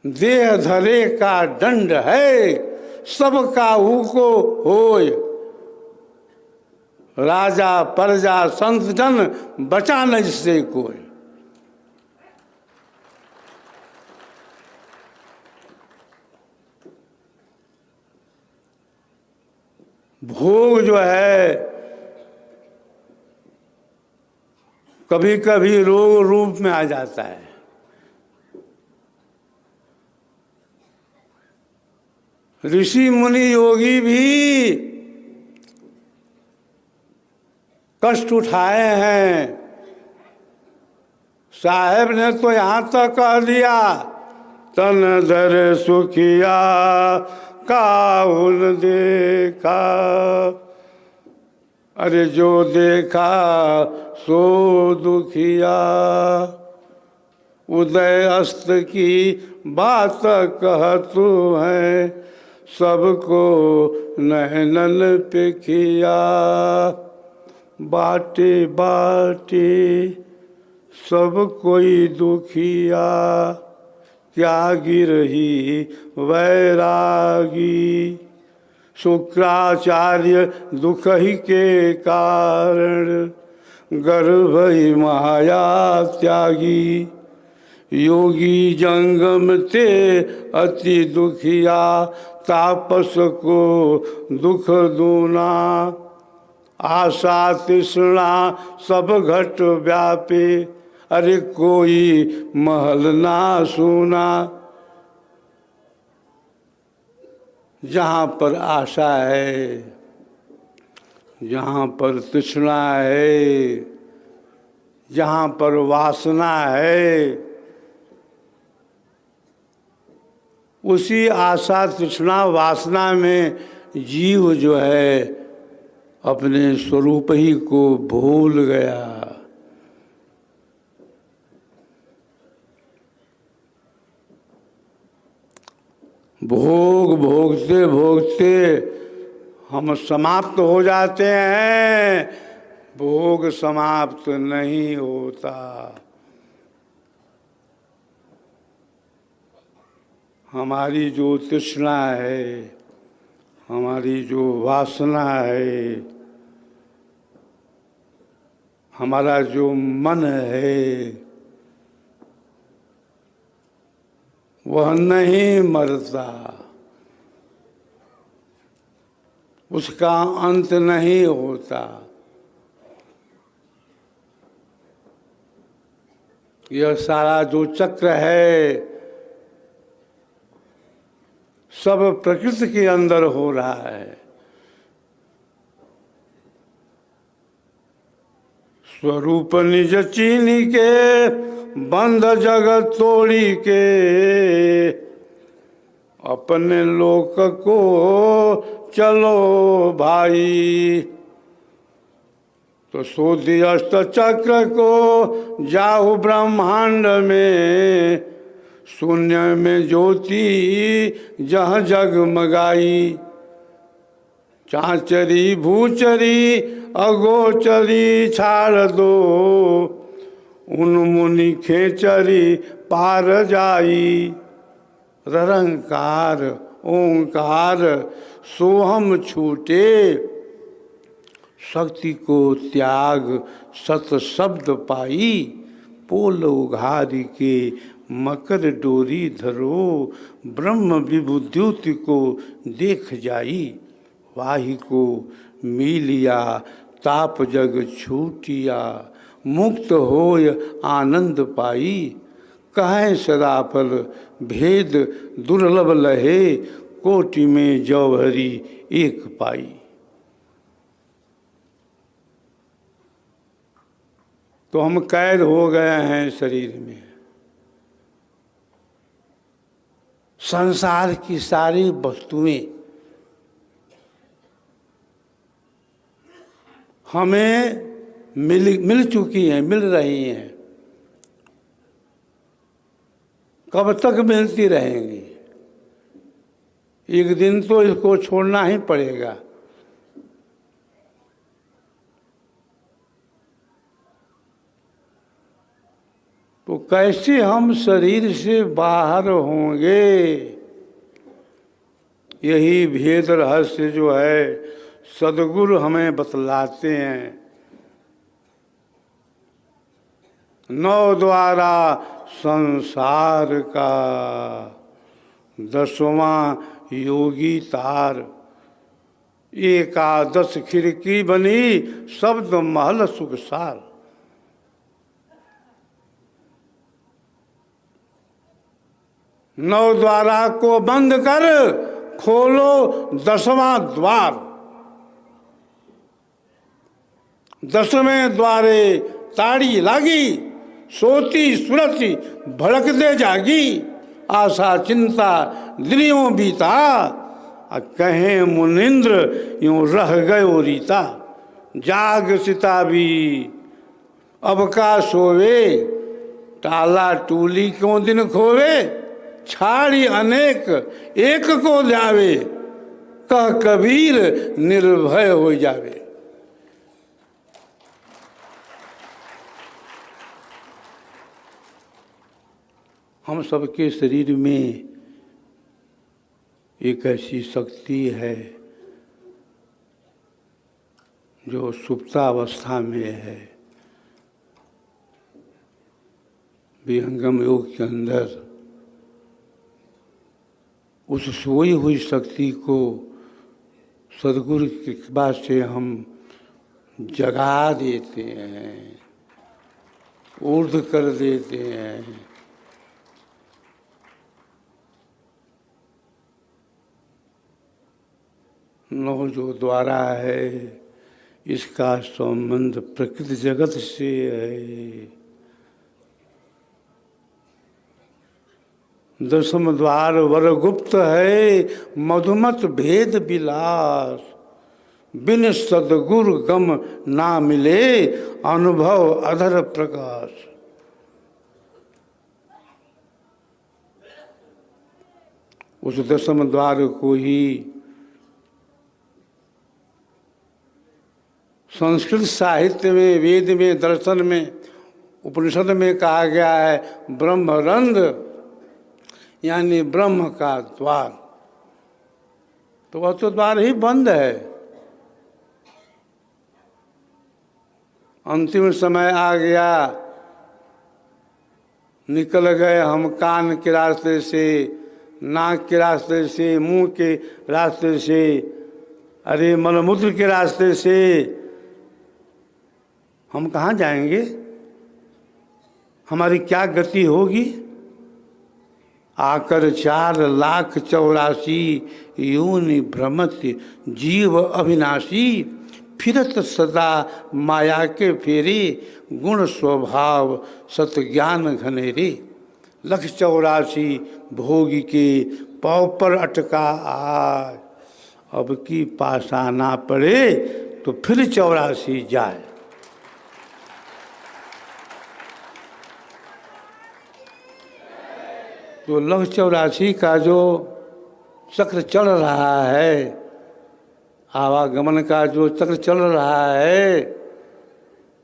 देह धरे का दंड है, सब काहू को होय। राजा प्रजा संत जन, बचा न जिससे कोई। भोग जो है कभी कभी रोग रूप में आ जाता है। ऋषि मुनि योगी भी कष्ट उठाए हैं। साहेब ने तो यहाँ तक कह दिया, तन धर सुखिया काहुन देखा। अरे जो देखा सो दुखिया, उदय अस्त की बात कहतु है, सबको नहनन पे किया। बाटे बाटे सब कोई दुखिया, त्यागी रही वैरागी। शुक्राचार्य दुख ही के कारण, गर्भ ही माया त्यागी। योगी जंगम ते अति दुखिया, तापस को दुख दूना। आशा तृष्णा सब घट व्यापे, अरे कोई महल ना सुना। जहाँ पर आशा है, जहाँ पर तृष्णा है, जहाँ पर वासना है, उसी आशा तृष्णा वासना में जीव जो है अपने स्वरूप ही को भूल गया। भोग भोगते भोगते हम समाप्त हो जाते हैं, भोग समाप्त नहीं होता। हमारी जो तृष्णा है, हमारी जो वासना है, हमारा जो मन है, वह नहीं मरता, उसका अंत नहीं होता। यह सारा जो चक्र है सब प्रकृति के अंदर हो रहा है। स्वरूप निज चीनी के, बंध जगत तोड़ी के। अपने लोक को चलो भाई, तो सोधी अष्ट चक्र को जाहु ब्रह्मांड में। शून्य में ज्योति जहाँ जगमगाई, चाचरी भूचरी अगोचरी छाड़ दो। उन्मुनि खेचरी पार जाई, ररंकार ओंकार सोहम छूटे। शक्ति को त्याग सत शब्द पाई, पोल उघारी के मकर डोरी धरो। ब्रह्म विभुद्युति को देख जाई, वाही को मिलिया ताप जग छूटिया। मुक्त होय आनंद पाई, कहें सदाफल भेद दुर्लभ लहे। कोटि में जौहरी एक पाई। तो हम कैद हो गए हैं शरीर में। संसार की सारी वस्तुएं हमें मिल चुकी हैं, मिल रही हैं, कब तक मिलती रहेंगी। एक दिन तो इसको छोड़ना ही पड़ेगा। तो कैसे हम शरीर से बाहर होंगे? यही भेद रहस्य जो है सदगुरु हमें बतलाते हैं। नौ द्वारा संसार का 10वां योगी तार। एकादश खिड़की बनी शब्द महल सुखसार। नौ द्वारा को बंद कर खोलो 10वां द्वार। 10वें द्वारे ताड़ी लागी, सोती सुरती भड़क दे जागी। आशा चिंता दिनियों बीता, कहें मुनिंद्र यूं रह गयो रीता। जाग सिता भी अब का सोवे, टाला टूली क्यों दिन खोवे। छाड़ी अनेक एक को जावे, कह कबीर निर्भय हो जावे। हम सबके शरीर में एक ऐसी शक्ति है जो सुप्तावस्था में है। विहंगम योग के अंदर उस सोई हुई शक्ति को सदगुरु की कृपा से हम जगा देते हैं, ऊर्ध कर देते हैं। नौ जो द्वारा है इसका संबंध प्रकृति जगत से है। 10वां द्वार वर गुप्त है, मधुमत भेद विलास। बिन सदगुरु गम ना मिले, अनुभव अधर प्रकाश। उस 10वें द्वार को ही संस्कृत साहित्य में, वेद में, दर्शन में, उपनिषद में कहा गया है ब्रह्मरंध्र, यानी ब्रह्म का द्वार। तो वह तो द्वार ही बंद है। अंतिम समय आ गया, निकल गए हम कान के रास्ते से, नाक के रास्ते से, मुंह के रास्ते से, अरे मलमूत्र के रास्ते से। हम कहाँ जाएंगे? हमारी क्या गति होगी? आकर 4,84,000 योनि भ्रमत जीव अविनाशी। फिरत सदा माया के फेरे, गुण स्वभाव सत ज्ञान घनेरे। 1,84,000 भोगी के पाँव पर अटका आए। अब की पासा ना पड़े तो फिर 84 जाए। तो 1,84 का जो चक्र चल रहा है, आवागमन का जो चक्र चल रहा है,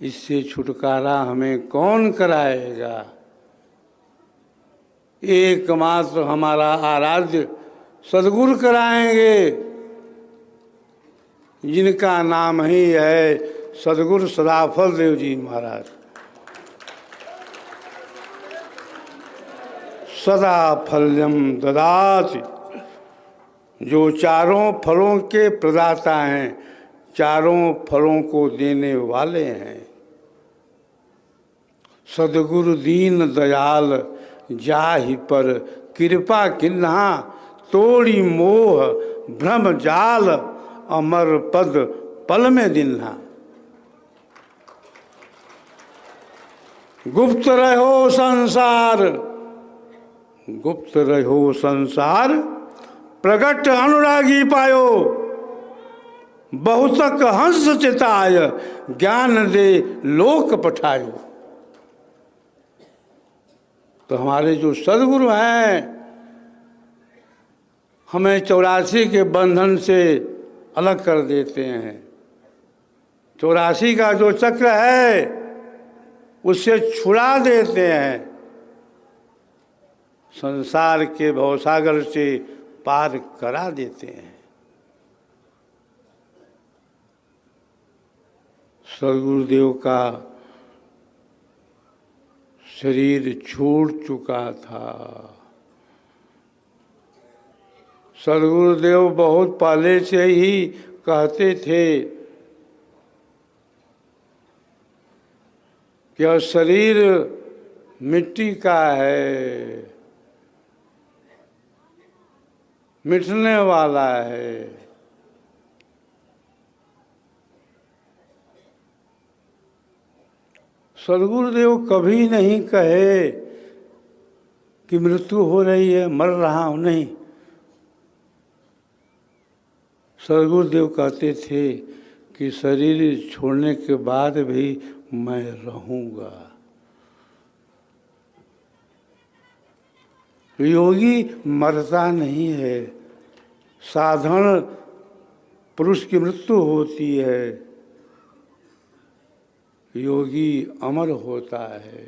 इससे छुटकारा हमें कौन कराएगा? एकमात्र हमारा आराध्य सदगुरु कराएंगे, जिनका नाम ही है सदगुरु सदाफल देव जी महाराज। सदा फल्यम ददाति, जो चारों फलों के प्रदाता हैं, चारों फलों को देने वाले हैं। सदगुरु दीन दयाल जाहि पर कृपा किन्हा। तोड़ी मोह भ्रम जाल, अमर पद पल में दिन्हा। गुप्त रहो संसार, गुप्त रहो संसार, प्रगट अनुरागी पायो। बहुतक हंस चिताय, ज्ञान दे लोक पठायो। तो हमारे जो सदगुरु हैं, हमें 84 के बंधन से अलग कर देते हैं। 84 का जो चक्र है उससे छुड़ा देते हैं। संसार के भवसागर से पार करा देते हैं। सद्गुरुदेव का शरीर छूट चुका था। सद्गुरुदेव बहुत पहले से ही कहते थे कि यह शरीर मिट्टी का है, मिटने वाला है। सद्गुरुदेव कभी नहीं कहे कि मृत्यु हो रही है, मर रहा हूँ, नहीं। सद्गुरुदेव कहते थे कि शरीर छोड़ने के बाद भी मैं रहूँगा। योगी मरता नहीं है, साधारण पुरुष की मृत्यु होती है, योगी अमर होता है।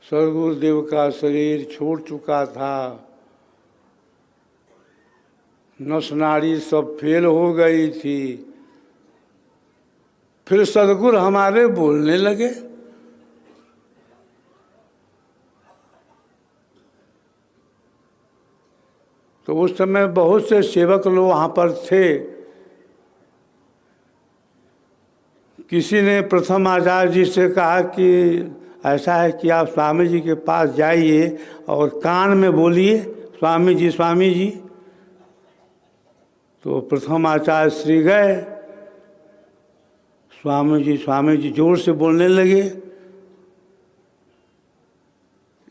सद्गुरुदेव का शरीर छूट चुका था, नस नाड़ी सब फेल हो गई थी। फिर सद्गुरु हमारे बोलने लगे। तो उस समय बहुत से सेवक लोग वहाँ पर थे। किसी ने प्रथम आचार्य जी से कहा कि ऐसा है कि आप स्वामी जी के पास जाइए और कान में बोलिए स्वामी जी स्वामी जी। तो प्रथम आचार्य श्री गए, स्वामी जी जोर से बोलने लगे।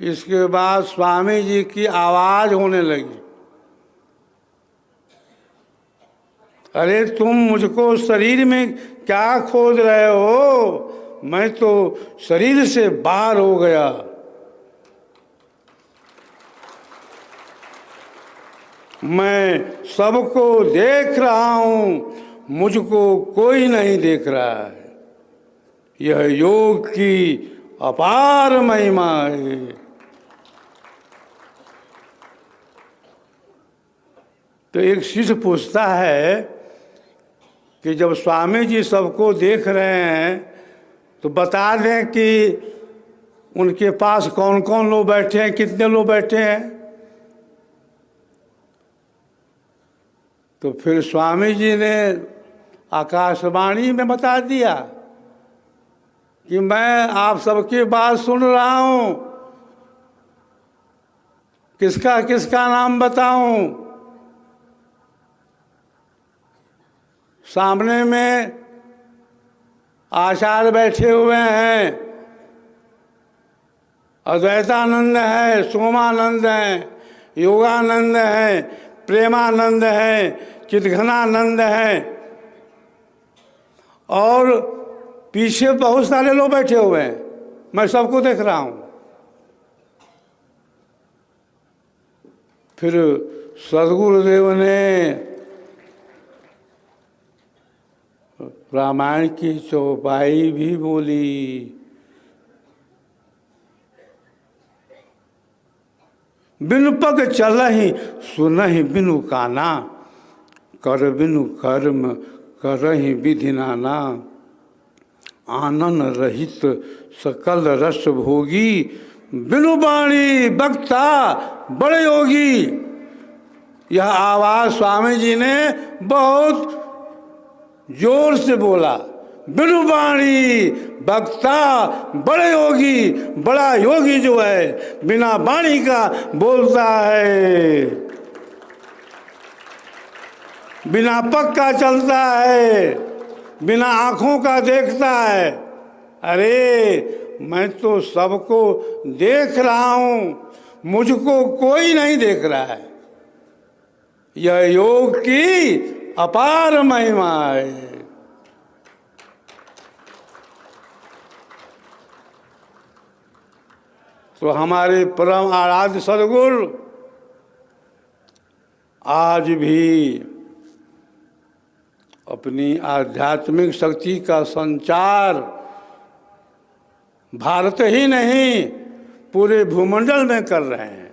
इसके बाद स्वामी जी की आवाज़ होने लगी, अरे तुम मुझको शरीर में क्या खोज रहे हो, मैं तो शरीर से बाहर हो गया। मैं सबको देख रहा हूँ, मुझको कोई नहीं देख रहा है। यह योग की अपार महिमा है। तो एक शिष्य पूछता है कि जब स्वामी जी सबको देख रहे हैं तो बता दें कि उनके पास कौन कौन लोग बैठे हैं, कितने लोग बैठे हैं। तो फिर स्वामी जी ने आकाशवाणी में बता दिया कि मैं आप सबकी बात सुन रहा हूँ, किसका किसका नाम बताऊं। सामने में आचार्य बैठे हुए हैं, अद्वैतानंद है, सोमानंद है, योगानंद है, प्रेमानंद है, चिदघनानंद है, और पीछे बहुत सारे लोग बैठे हुए हैं। मैं सबको देख रहा हूँ। फिर सद्गुरुदेव ने रामायण की चौपाई भी बोली, बिनु पग चलहि सुनहि बिनु काना, कर बिनु कर्म करहि विधि नाना, आनन रहित सकल रस भोगी, बिनु वाणी वक्ता बड़े योगी। यह आवाज़ स्वामी जी ने बहुत जोर से बोला, बिनु वाणी वक्ता बड़े योगी। बड़ा योगी जो है बिना वाणी का बोलता है, बिना पग का चलता है, बिना आँखों का देखता है। अरे मैं तो सबको देख रहा हूँ, मुझको कोई नहीं देख रहा है। यह योग की अपार महिमा है। तो हमारे परम आराध्य सद्गुरु आज भी अपनी आध्यात्मिक शक्ति का संचार भारत ही नहीं पूरे भूमंडल में कर रहे हैं।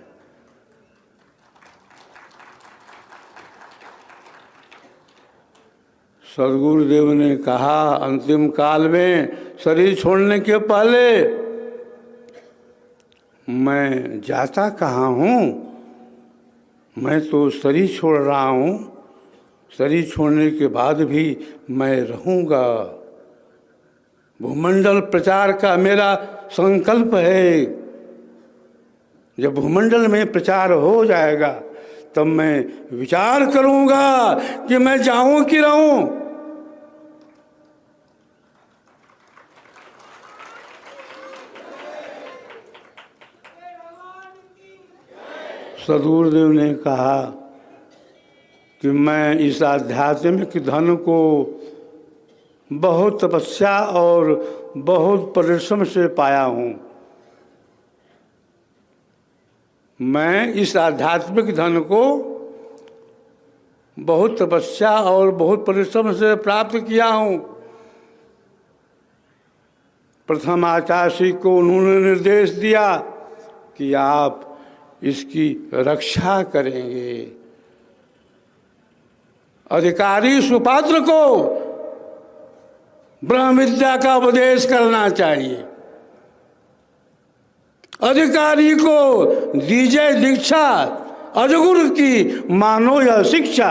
सदगुरुदेव ने कहा अंतिम काल में शरीर छोड़ने के पहले, मैं जाता कहाँ हूँ, मैं तो शरीर छोड़ रहा हूँ, शरीर छोड़ने के बाद भी मैं रहूँगा। भूमंडल प्रचार का मेरा संकल्प है। जब भूमंडल में प्रचार हो जाएगा तब मैं विचार करूँगा कि मैं जाऊँ कि रहूँ। सदगुरुदेव ने कहा कि मैं इस आध्यात्मिक धन को बहुत तपस्या और बहुत परिश्रम से पाया हूँ। मैं इस आध्यात्मिक धन को बहुत तपस्या और बहुत परिश्रम से प्राप्त किया हूँ। प्रथम आचार्य को उन्होंने निर्देश दिया कि आप इसकी रक्षा करेंगे। अधिकारी सुपात्र को ब्रह्म विद्या का उपदेश करना चाहिए। अधिकारी को दीजिए दीक्षा, अजगुरु की मानो यह शिक्षा।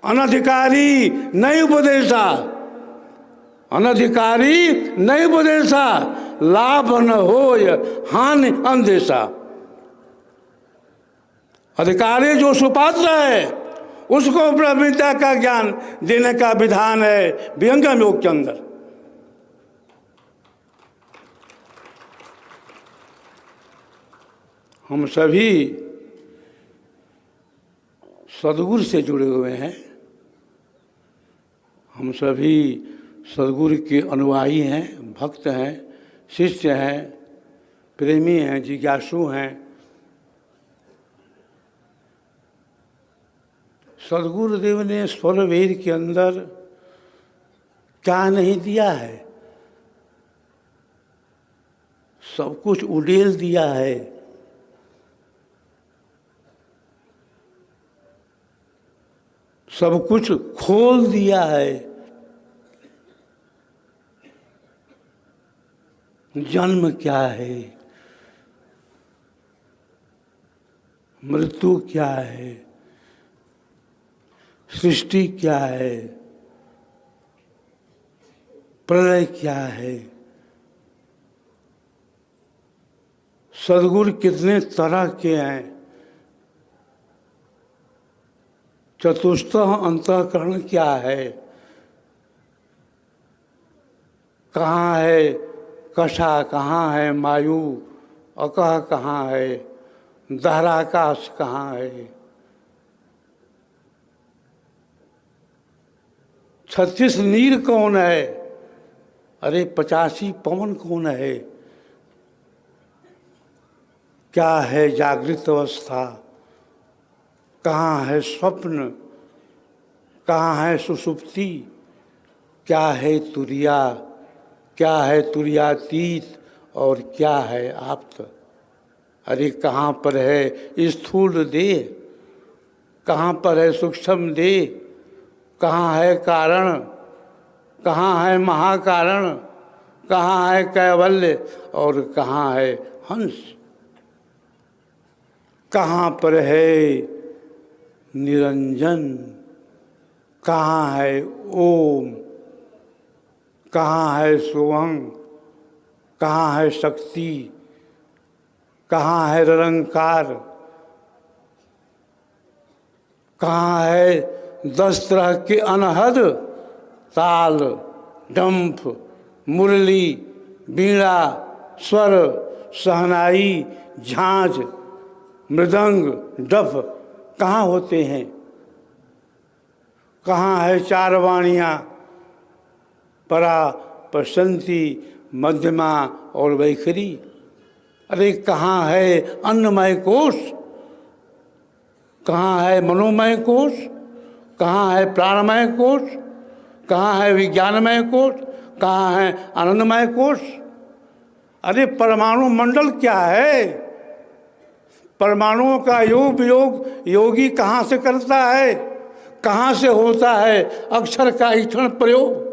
अनधिकारी नहीं उपदेशा, अनधिकारी नहीं उपदेशा, लाभ न होय हानि अंदेशा। अधिकारी जो सुपात्र है उसको ब्रह्म विद्या का ज्ञान देने का विधान है विहंगम योग के अंदर। हम सभी सदगुरु से जुड़े हुए हैं। हम सभी सदगुरु के अनुयायी हैं, भक्त हैं, शिष्य हैं, प्रेमी हैं, जिज्ञासु हैं। सदगुरुदेव ने स्वरवेद के अंदर क्या नहीं दिया है, सब कुछ उड़ेल दिया है। सब कुछ खोल दिया है। जन्म क्या है, मृत्यु क्या है, सृष्टि क्या है, प्रलय क्या है, सदगुरु कितने तरह के हैं, चतुष्ट अंतःकरण क्या है, कहाँ है कषा, कहाँ है मायु, अकह कहाँ है, दहराकाश कहाँ है, 36 नीर कौन है, अरे 85 पवन कौन है, क्या है जागृत अवस्था, कहाँ है स्वप्न, कहाँ है सुषुप्ति, क्या है तुरिया, क्या है तुरियातीत और क्या है आप्त। अरे कहाँ पर है स्थूल देह, कहाँ पर है सूक्ष्म देह, कहाँ है कारण, कहाँ है महाकारण, कहाँ है कैवल्य और कहाँ है हंस, कहाँ पर है निरंजन, कहाँ है ओम, कहाँ है सोहं, कहाँ है शक्ति, कहाँ है निरंकार, कहाँ है 10 तरह के अनहद ताल, डंफ, मुरली, बीड़ा, स्वर, सहनाई, झांझ, मृदंग, डफ कहाँ होते हैं, कहाँ है 4 वाणियाँ, परा, प्रशंति, मध्यमा और वैखरी। अरे कहाँ है अन्नमय कोश, कहाँ है मनोमय कोश, कहाँ है प्राणमय कोश, कहाँ है विज्ञानमय कोश, कहाँ है आनंदमय कोश। अरे परमाणु मंडल क्या है? परमाणुओं का योग वियोग योगी कहाँ से करता है? कहाँ से होता है अक्षर का ईक्षण प्रयोग?